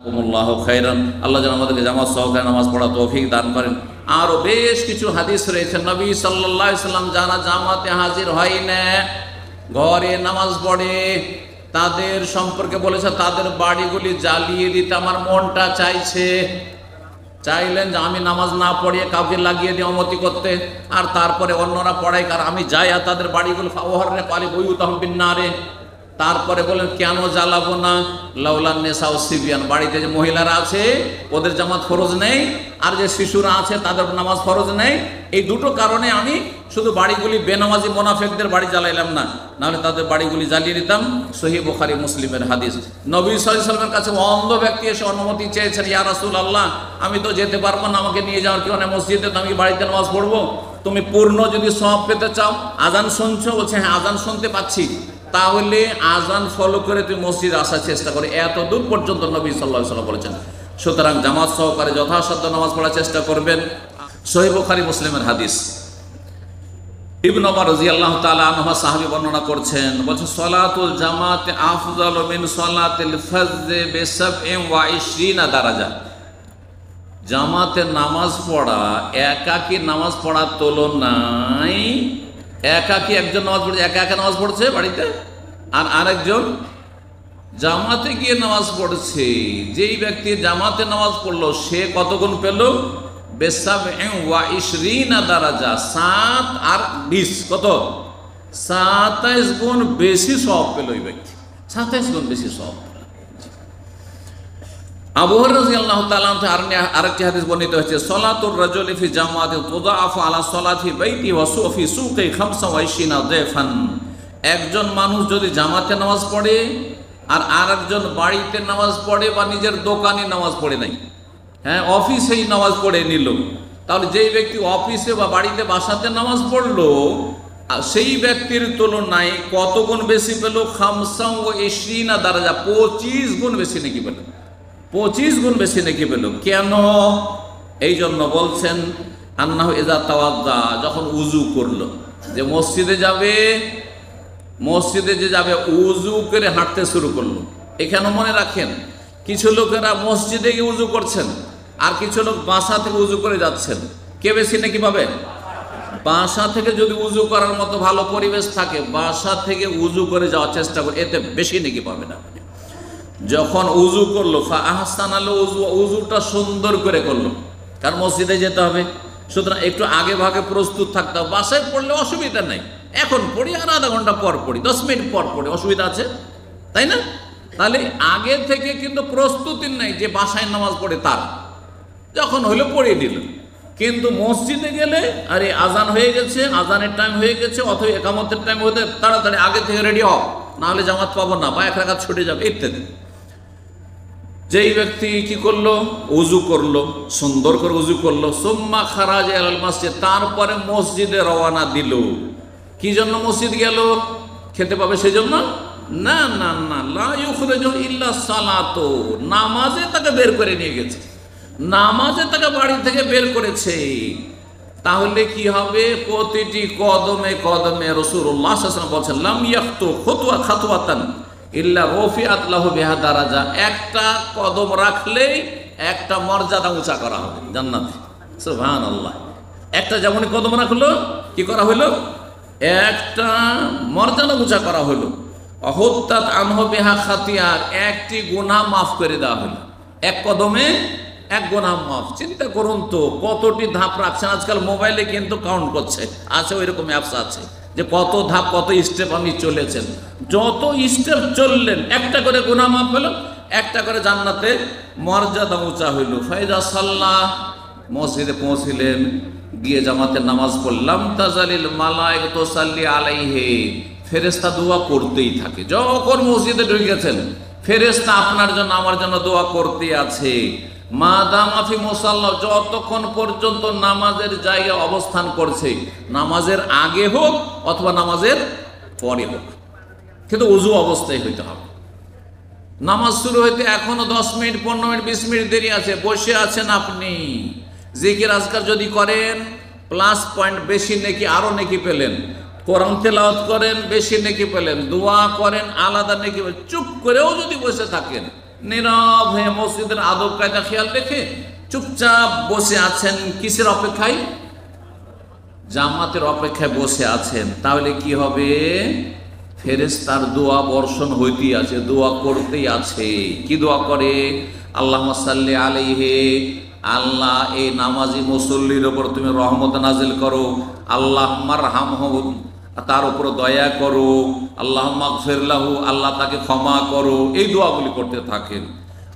আল্লাহ খাইরান। আল্লাহ যেন আমাদেরকে জামাত সহকারে নামাজ পড়া তৌফিক দান করেন। আরও বেশ কিছু হাদিস রয়েছে, নবী সাল্লাল্লাহু আলাইহি সাল্লাম যারা জামাতে হাজির হয় না, ঘরে নামাজ পড়ে, তাদের সম্পর্কে বলেছে তাদের বাড়িগুলি জ্বালিয়ে দিতে আমার মনটা চাইছে। চাইলেন যে আমি নামাজ না পড়িয়ে কাউকে লাগিয়ে দিয়ে অমতি করতে, আর তারপরে অন্যরা পড়ায়, কার আমি যাই আর তাদের বাড়িগুলো ফাওয়ারনে পালি বইউতাহুম বিন্নারে। তারপরে বলেন কেন জ্বালাবো না, লাউলান নেসা ও সিবিয়ান, বাড়িতে যে মহিলারা আছে ওদের জামাত ফরজ নেই, আর যে শিশুরা আছে তাদের নামাজ ফরজ নেই। এই দুটো কারণে আমি শুধু বাড়িগুলি বেনামাজি মোনাফেকদের বাড়ি জ্বালাইলাম না, নাহলে তাদের বাড়িগুলি জ্বালিয়ে দিতাম। সহিহ বুখারী মুসলিমের হাদিস। নবী সাল্লাল্লাহু আলাইহি ওয়াসাল্লামের কাছে অন্ধ ব্যক্তি এসে অনুমতি চেয়েছেন, ইয়া রাসূলুল্লাহ আমি তো যেতে পারবো না, আমাকে নিয়ে যাওয়ার কেউ নেই মসজিদে, তো আমি বাড়িতে নামাজ পড়বো। তুমি পূর্ণ যদি সওয়াব পেতে চাও, আজান শুনছো? বলছে হ্যাঁ আজান শুনতে পাচ্ছি। তাহলে আজান ফলো করে তুমি মসজিদে আসার চেষ্টা করে, এত দূর পর্যন্ত নবী সাল্লাল্লাহু আলাইহি ওয়াসাল্লাম বলেছেন। সুতরাং জামাত সহকারে যথাসাধ্য নামাজ পড়ার চেষ্টা করবেন। সহিহ বুখারী মুসলিমের হাদিস। ইবনে ওমর রাদিয়াল্লাহু তাআলা আনহু সাহাবী বর্ণনা করছেন, বলছেন সলাতুল জামাত আফযালু মিন সলাতিল ফজর ব27 দারাজা। জামাতে নামাজ পড়া একাকী নামাজ পড়ার তুলনায়, একাকী একজন নামাজ পড়ছে, একা একা নামাজ পড়ছে বাড়িতে, আর আরেকজন জামাতে গিয়ে নামাজ পড়ছে, যেই ব্যক্তি জামাতে নামাজ পড়লো সে কত গুণ পেল? ব27 দারাজা, 7 আর 20 কত? 27 গুণ বেশি সওয়াব পেল ওই ব্যক্তি, 27 গুণ বেশি সওয়াব। আবু হুরায়রা রাদিয়াল্লাহু তাআলা আরেকটি হাদিস বর্ণিত হয়েছে, সলাতুর রাজুলি ফি জামাতি তুদাআফু আলা সলাতি বাইতি ওয়া সুফি সুকি 25 দাফান। একজন মানুষ যদি জামাতে নামাজ পড়ে আর আরেকজন বাড়িতে নামাজ পড়ে বা নিজের দোকানে নামাজ পড়ে নাই, হ্যাঁ অফিসেই নামাজ পড়ে নিল, তাহলে যেই ব্যক্তি অফিসে বা বাড়িতে বাসাতে নামাজ পড়লো সেই ব্যক্তির তুলনায় কত গুণ বেশি পেল? 25 দারাজা, 25 গুণ বেশি নাকি পেল, 25 গুণ বেশি নাকি পেল। কেন? এই জন্য বলছেন আন্নাহু ইযা তাওয়াদ্দা, যখন উযু করলো, যে মসজিদে যাবে, মসজিদে যে যাবে উযু করে হাঁটতে শুরু করলো। এখানে মনে রাখেন কিছু লোকেরা মসজিদে গিয়ে উযু করছেন আর কিছু লোক বাসা থেকে উযু করে যাচ্ছেন, কে বেশি নাকি পাবে? বাসা থেকে যদি উযু করার মতো ভালো পরিবেশ থাকে, বাসা থেকে উযু করে যাওয়ার চেষ্টা করে, এতে বেশি নাকি পাবে না। যখন উযু করলো ফাআহসানাল উযু, উযুটা সুন্দর করে করলো, কারণ মসজিদে যেতে হবে, সুতরাং একটু আগে ভাগে প্রস্তুত থাকতে হবে। বাসায় পড়লে অসুবিধা নাই, এখন পড়ি আর আধা ঘন্টা পর পড়ি, 10 মিনিট পর পড়ি, অসুবিধা আছে? তাই না? তাহলে আগে থেকে কিন্তু প্রস্তুতি নেই যে বাসায় নামাজ পড়ে, তার যখন হইলো পড়িয়ে দিল। কিন্তু মসজিদে গেলে আরে আজান হয়ে গেছে, আজানের টাইম হয়ে গেছে, অথবা একামতের টাইম হতে তাড়াতাড়ি আগে থেকে রেডি হও, নাহলে জামাত পাবো না বা এক রাকাত ছুটে যাবে ইত্যাদি। যেই ব্যক্তি কি করলো? উযু করলো, সুন্দর করে উযু করলো, সুম্মা খারাজা ইলাল মসজিদ, তারপরে মসজিদে রওনা দিল। কি জন্য মসজিদ গেল? খেতে পাবে সেজন্য? না না না, লা ইউখরিজু ইল্লা সালাতু, নামাজে তাকে বের করে নিয়ে গেছে, নামাজে তাকে বাড়ি থেকে বের করেছে। তাহলে কি হবে? প্রতিটি কদমে কদমে রাসূলুল্লাহ সাল্লাল্লাহু আলাইহি ওয়াসাল্লাম বলেছেন, লাম ইয়াখতু খুতওয়া খাতওয়াতান ইল্লা রফিআত লাহু বিহা দারাজা, একটা কদম রাখলেই একটা মর্যাদা উঁচা করা হবে জান্নাতে। সুবহানাল্লাহ। একটা যেমন কদম রাখলো, কি করা হলো? একটা মর্যাদা উঁচা করা হলো। অহুত্তাত আনহু বিহা খাতিয়া, একটি গুনাহ মাফ করে দেওয়া হলো, এক কদমে এক গুনাহ মাফ। চিন্তা করুন তো কতটি ধাপ রাখছেন। আজকাল মোবাইলে কিন্তু কাউন্ট করছে, আছে ওই রকম অ্যাপস আছে যে কত ধাপ কত স্টেপ আপনি চলেছেন, যত স্টেপ চললেন একটা করে গুনাহ মাফ হলো, একটা করে জান্নাতে মর্যাদা উঁচা হইল। ফাইদা সাল্লাহ, মসজিদে পৌঁছিলেন, গিয়ে জামাতের নামাজ পড়লাম, তাজালিল মালায়েকাতু তুসাল্লি আলাইহি, ফেরেশতা দোয়া করতেই থাকে। যখন মসজিদে ঢুকেছেন ফেরেশতা আপনার জন্য আমার জন্য দোয়া করতে আছে। মাদামা ফি মুসাল্লা, যতক্ষণ পর্যন্ত নামাজের জায়গায় অবস্থান করছে, নামাজের আগে হোক অথবা নামাজের পরে হোক, কিন্তু উযু অবস্থায় হইতে হবে। নামাজ শুরু হইতে এখনো 10 মিনিট 15 মিনিট 20 মিনিট দেরি আছে, বসে আছেন আপনি, জিকির আজকার যদি করেন প্লাস পয়েন্ট বেশি নেকি, আরো নেকি পেলেন। কোরআন তেলাওয়াত করেন বেশি নেকি পেলেন, দোয়া করেন আলাদা নেকি। চুপ করেও যদি বসে থাকেন নীরব হয়ে মসজিদের আদব কায়দা খেয়াল রেখে চুপচাপ বসে আছেন, কিসের অপেক্ষায়? জামাতের অপেক্ষায় বসে আছেন, তাহলে কি হবে? ফেরেশতার দোয়া বর্ষণ হইতেই আছে, দোয়া করতেই আছে। কি দোয়া করে? আল্লাহুম্মা সাল্লি আলাইহি, আল্লাহ এই নামাজি মুসল্লির ওপর তুমি রহমত নাজিল করো, আল্লাহুম্মা আরহামহু, তার উপর দয়া করো, আল্লাহুম্মা গফির লাহু, আল্লাহ তাকে ক্ষমা করো। এই দোয়াগুলি করতে থাকেন।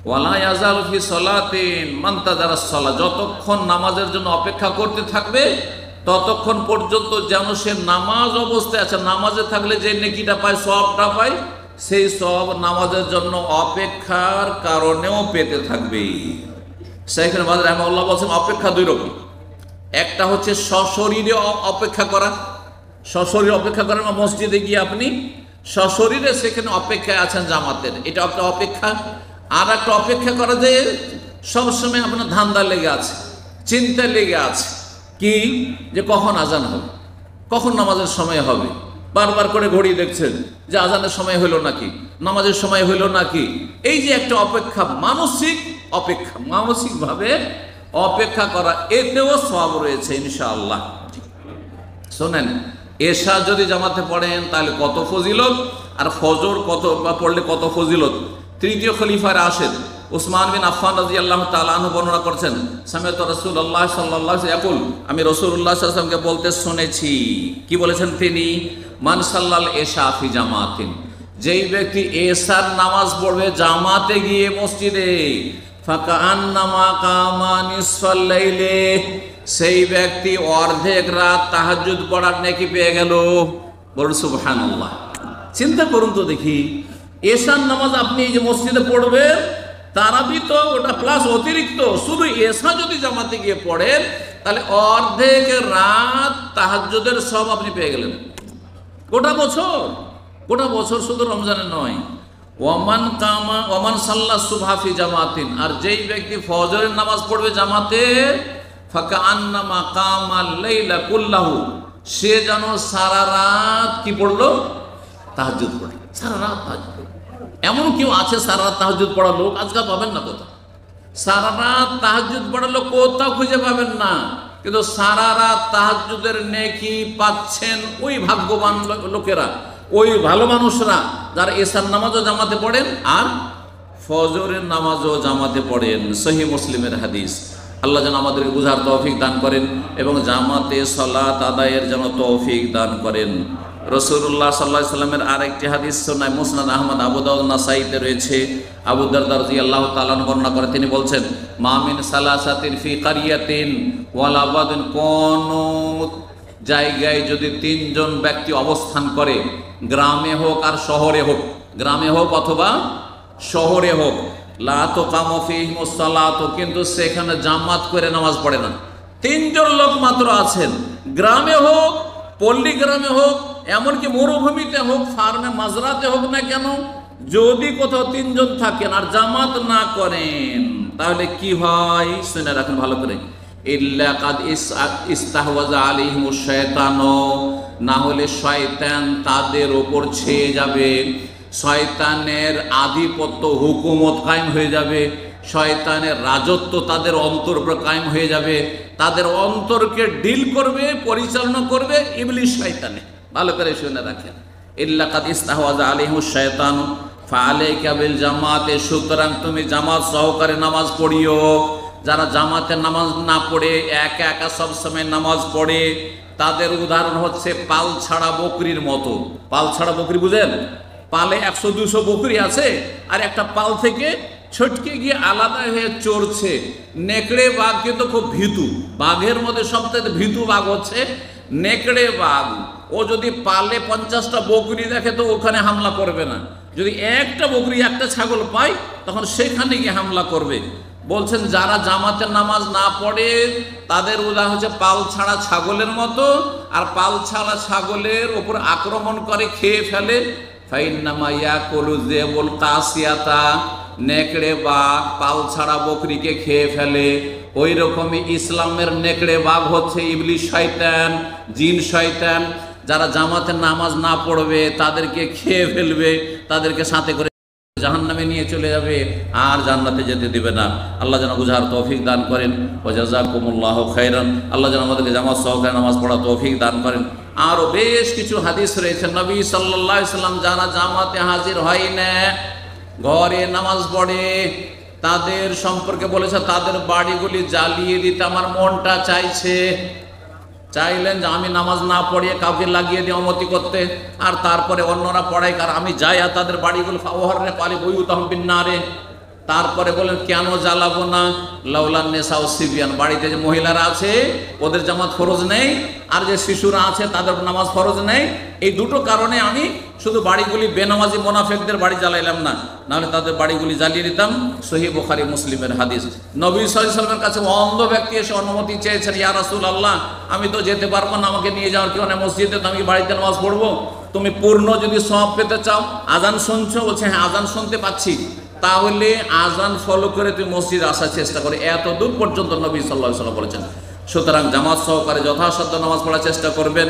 ওয়ালা ইয়াজালু ফি সালাতিন মানতাজারাস সালাত, যতক্ষণ নামাজের জন্য অপেক্ষা করতে থাকবে ততক্ষণ পর্যন্ত যেন সে নামাজ অবস্থায় আছে। নামাজে থাকলে যে নেকিটা পায়, সওয়াবটা পায়, সেই সওয়াব নামাজের জন্য অপেক্ষার কারণেও পেতে থাকবে। শাইখ বাজ রাহিমাহুল্লাহ বলেছেন অপেক্ষা দুই রকম। একটা হচ্ছে সশরীরে অপেক্ষা করা, সশরীরে অপেক্ষা করেন, মসজিদে গিয়ে আপনি সশরীরে সেখানে অপেক্ষায় আছেন জামাতের, এটা একটা অপেক্ষা। আর একটা অপেক্ষা করা যে সবসময় আপনার ধান্দা লেগে আছে, চিন্তা লেগে আছে, কি যে কখন আজান হবে, কখন নামাজের সময় হবে। বারবার করে ঘড়ি দেখছেন যে আজানের সময় হইল নাকি, নামাজের সময় হইল নাকি। এই যে একটা অপেক্ষা, মানসিক অপেক্ষা, মানসিকভাবে অপেক্ষা করা, এতেও সওয়াব রয়েছে ইনশাআল্লাহ। শোনেন, এশা যদি জামাতে পড়েন তাহলে কত ফজিলত, আর ফজর কত বা পড়লে কত ফজিলত। তৃতীয় খলিফা রাশেদ উসমান বিন আফফান রাদিয়াল্লাহু তাআলা আনহু বর্ণনা করছেন, সামিআতু রাসূলুল্লাহ সাল্লাল্লাহু আলাইহি ইয়াকুল, আমি রাসূলুল্লাহ সাল্লাল্লাহু আলাইহি ওয়াসাল্লামকে বলতে শুনেছি। কি বলেছেন তিনি? মান সাল্লাল এশা ফি জামাতিন, যেই ব্যক্তি এশার নামাজ পড়বে জামাতে গিয়ে মসজিদে, ফাকান্নামা কামা নিসফাল লাইলে, সেই ব্যক্তি অর্ধেক রাত তাহাজ্জুদ পড়ার নেকি পেয়ে গেল। বলুন সুবহানাল্লাহ। চিন্তা করুন তো দেখি, এশার নামাজ আপনি এই যে মসজিদে পড়বেন, তারাবি তো ওটা প্লাস অতিরিক্ত, শুধু এশা যদি জামাতে গিয়ে পড়েন তাহলে অর্ধেক রাত তাহাজ্জুদের সব আপনি পেয়ে গেলেন। গোটা বছর, গোটা বছর, শুধু রমজানে নয়। ওয়ামান কামা ওয়ামান সাল্লা সুবহা ফি জামাতিন, আর যেই ব্যক্তি ফজরের নামাজ পড়বে জামাতে, ফাকান্নামা কামাল লাইলা কুল্লাহু, সে যেন সারা রাত কি পড়লো? তাহাজ্জুদ পড়লো, সারা রাত তাহাজ্জুদ পড়লো। এমন কেউ আছে সারা রাত তাহাজ্জুদ পড়া লোক? আজকাল পাবেন না কোথাও। সারা রাত তাহাজ্জুদ পড়া লোক কোথাও খুঁজে পাবেন না। কিন্তু সারা রাত তাহাজ্জুদের নেকি পাচ্ছেন ওই ভাগ্যবান লোকেরা, ওই ভালো মানুষরা যারা এশার নামাজও জামাতে পড়েন আর ফজরের নামাজও জামাতে পড়েন। সহিহ মুসলিমের হাদিস। আল্লাহ যেন আমাদেরকে বুঝার তৌফিক দান করেন এবং জামাতে সালাত আদায়ের যেন তৌফিক দান করেন। রাসূলুল্লাহ সাল্লাল্লাহু আলাইহি ওয়াসাল্লামের আরেকটি হাদিস সুনান মুসনাদ আহমদ, আবু দাউদ, নাসাঈতে রয়েছে। আবু দারদা রাদিয়াল্লাহু তাআলা বর্ণনা করেন, তিনি বলছেন, মা মিন সালাসাতিন ফি কারিয়াতিন ওয়ালা বাদিন, কোন জায়গায় যদি তিনজন ব্যক্তি অবস্থান করে, গ্রামে হোক আর শহরে হোক, গ্রামে হোক অথবা শহরে হোক, লা তুকামু ফীহিমুস সালাতু, কিন্তু সেখানে জামাত করে নামাজ পড়ে না। তিনজন লোক মাত্র আছেন, গ্রামে হোক, পল্লী গ্রামে হোক, এমনকি মরুভূমিতে হোক, ফার্মে মাজরাতে হোক না কেন, যদি কোথাও তিনজন থাকেন আর জামাত না করেন তাহলে কি হয়? শুনে রাখেন ভালো করে। ইল্লা কাদ ইস্তাহওয়াজা আলাইহিমুশ শায়তান, না হলে শয়তান তাদের ওপর ছেয়ে যাবে, শয়তানের আধিপত্য, হুকুমত কায়েম হয়ে যাবে, শয়তানের রাজত্ব তাদের অন্তর উপর কায়েম হয়ে যাবে, তাদের অন্তরকে ডিল করবে, পরিচালনা করবে ইবলিস শয়তানে। ভালো করে শুনে রাখেন। ইল্লা কাদ ইস্তাহওয়াজা আলাইহিমুশ শায়তান ফাআলাইকা বিল জামাতে, সুতরাং তুমি জামাত সহকারে নামাজ পড়িও। যারা জামাতে নামাজ না পড়ে একা একা সবসময় নামাজ পড়ে, তাদের উদাহরণ হচ্ছে পাল ছাড়া বকরির মতো। পাল ছাড়া বকরি বুঝেন? পালে 100-200 বকরি আছে, আর একটা পাল থেকে ছটকে গিয়ে আলাদা হয়ে চড়ছে। নেকড়ে বাঘ কিন্তু খুব ভীতু, বাঘের মধ্যে সবথেকে ভীতু বাঘ হচ্ছে নেকড়ে বাঘ। ও যদি পালে 50টা বকরি দেখে তো ওখানে হামলা করবে না, যদি একটা বকরি, একটা ছাগল পায় তখন সেখানে গিয়ে হামলা করবে। বলছেন যারা জামাতের নামাজ না পড়ে তাদের উদাহরণ হচ্ছে পাল ছাড়া ছাগলের মতো, আর পাল ছাড়া ছাগলের ওপর আক্রমণ করে, খেয়ে ফেলে। ফাইন্নামা ইয়াকুলু যিবুল কাসিয়াতা, নেকড়ে বাঘ পাল ছাড়া বকরিকে খেয়ে ফেলে। ওই রকমই ইসলামের নেকড়ে বাঘ হচ্ছে ইবলিস শয়তান, জিন শয়তান। যারা জামাতের নামাজ না পড়বে তাদেরকে খেয়ে ফেলবে, তাদেরকে সাথে করে জাহান্নামে নিয়ে চলে যাবে, আর জান্নাতে যেতে দিবে না। আল্লাহ যেন বুঝার তৌফিক দান করেন। ওয়া জাযাকুমুল্লাহু খাইরান। আল্লাহ যেন আমাদেরকে জামাত সহকারে নামাজ পড়া তৌফিক দান করেন। আরও বেশ কিছু হাদিস রয়েছে, নবী সাল্লাল্লাহু আলাইহি সাল্লাম যারা জামাতে হাজির হয় না, ঘরে নামাজ পড়ে, তাদের সম্পর্কে বলেছে তাদের বাড়িগুলি জ্বালিয়ে দিতে আমার মনটা চাইছে। চাইলেন যে আমি নামাজ না পড়িয়ে কাউকে লাগিয়ে দিয়ে অমতি করতে, আর তারপরে অন্যরা পড়ায়, কার আমি যাই আর তাদের বাড়িগুলো ফাওয়ারে পালি বইউতাহুম বিন্নারে। তারপরে বলেন কেন জ্বালাবো না, লাউলান নেসা ও সিবিয়ান, বাড়িতে যে মহিলারা আছে ওদের জামাত ফরজ নেই, আর যে শিশুরা আছে তাদের নামাজ ফরজ নেই। এই দুটো কারণে আমি শুধু বাড়িগুলি বেনামাজি মোনাফেকদের বাড়ি জ্বালাইলাম না, নাহলে তাদের বাড়িগুলি জ্বালিয়ে দিতাম। সহিহ বুখারী মুসলিমের হাদিস। নবী সাল্লাল্লাহু আলাইহি ওয়াসাল্লামের কাছে অন্ধ ব্যক্তি এসে অনুমতি চেয়েছেন, ইয়া রাসূলুল্লাহ আমি তো যেতে পারবো না, আমাকে নিয়ে যাওয়ার কেউ নেই মসজিদে, তো আমি বাড়িতে নামাজ পড়বো। তুমি পূর্ণ যদি সওয়াব পেতে চাও, আজান শুনছো? বলছে হ্যাঁ আজান শুনতে পাচ্ছি। তাহলে আজান ফলো করে তুমি মসজিদে আসার চেষ্টা করে, এত দূর পর্যন্ত নবী সাল্লাল্লাহু আলাইহি ওয়াসাল্লাম বলেছেন। সুতরাং জামাত সহকারে যথাসাধ্য নামাজ পড়ার চেষ্টা করবেন।